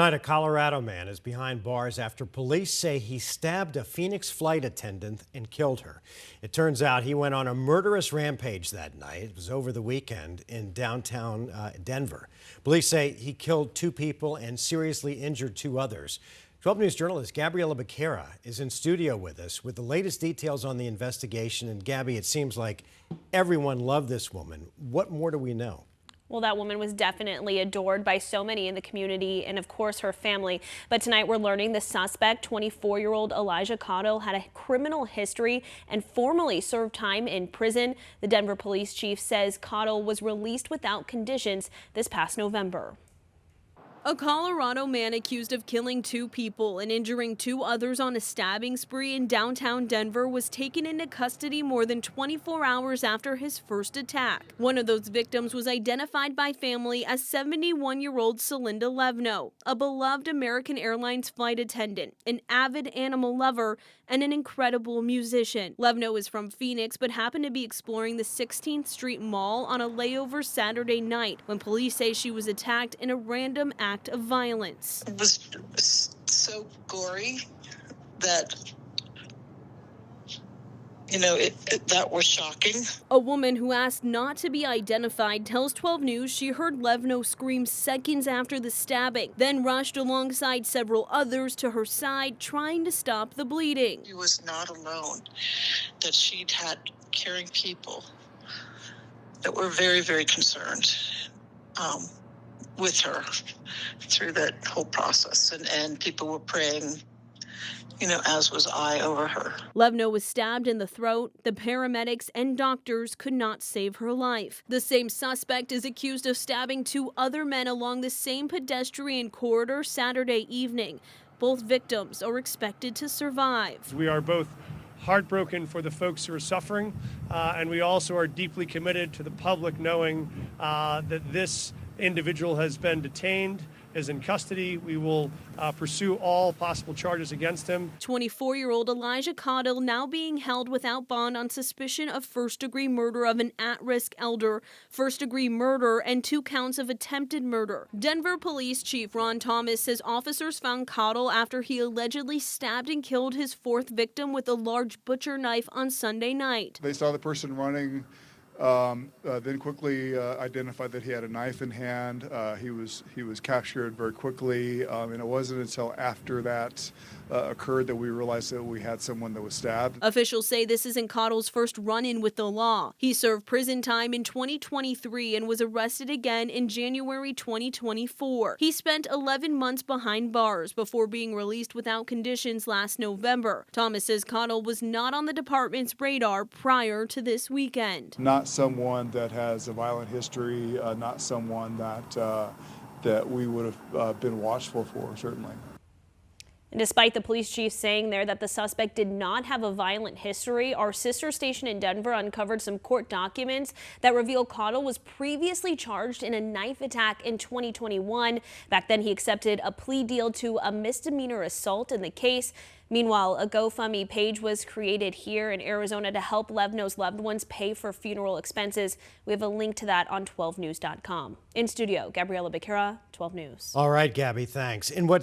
Tonight, a Colorado man is behind bars after police say he stabbed a Phoenix flight attendant and killed her. It turns out he went on a murderous rampage that night. It was over the weekend in downtown Denver. Police say he killed 2 people and seriously injured 2 others. 12 News journalist Gabriella Becerra is in studio with us with the latest details on the investigation. And Gabby, it seems like everyone loved this woman. What more do we know? Well, that woman was definitely adored by so many in the community and, of course, her family. But tonight we're learning the suspect, 24-year-old Elijah Caudill, had a criminal history and formally served time in prison. The Denver police chief says Caudill was released without conditions this past November. A Colorado man accused of killing 2 people and injuring 2 others on a stabbing spree in downtown Denver was taken into custody more than 24 hours after his first attack. One of those victims was identified by family as 71-year-old Celinda Levno, a beloved American Airlines flight attendant, an avid animal lover, and an incredible musician. Levno is from Phoenix but happened to be exploring the 16th Street Mall on a layover Saturday night when police say she was attacked in a random act of violence. It was so gory that, that was shocking. A woman who asked not to be identified tells 12 News she heard Levno scream seconds after the stabbing, then rushed alongside several others to her side, trying to stop the bleeding. She was not alone, that she'd had caring people that were very, very concerned with her through that whole process, and people were praying, as was I, over her. Levno was stabbed in the throat. The paramedics and doctors could not save her life. The same suspect is accused of stabbing 2 other men along the same pedestrian corridor Saturday evening. Both victims are expected to survive. We are both heartbroken for the folks who are suffering, and we also are deeply committed to the public knowing that this individual has been detained, is in custody. We will pursue all possible charges against him. 24-year-old Elijah Caudill now being held without bond on suspicion of first-degree murder of an at-risk elder, first-degree murder, and 2 counts of attempted murder. Denver Police Chief Ron Thomas says officers found Caudill after he allegedly stabbed and killed his 4th victim with a large butcher knife on Sunday night. They saw the person running, then quickly identified that he had a knife in hand. He was captured very quickly, and it wasn't until after that occurred that we realized that we had someone that was stabbed. Officials say this isn't Caudill's first run-in with the law. He served prison time in 2023 and was arrested again in January 2024. He spent 11 months behind bars before being released without conditions last November. Thomas says Caudill was not on the department's radar prior to this weekend. Not someone that has a violent history, not someone that we would have been watchful for, certainly. And despite the police chief saying there that the suspect did not have a violent history, our sister station in Denver uncovered some court documents that reveal Caudill was previously charged in a knife attack in 2021. Back then, he accepted a plea deal to a misdemeanor assault in the case. Meanwhile, a GoFundMe page was created here in Arizona to help Levno's loved ones pay for funeral expenses. We have a link to that on 12news.com. In studio, Gabriella Becerra, 12 News. All right, Gabby, thanks. In what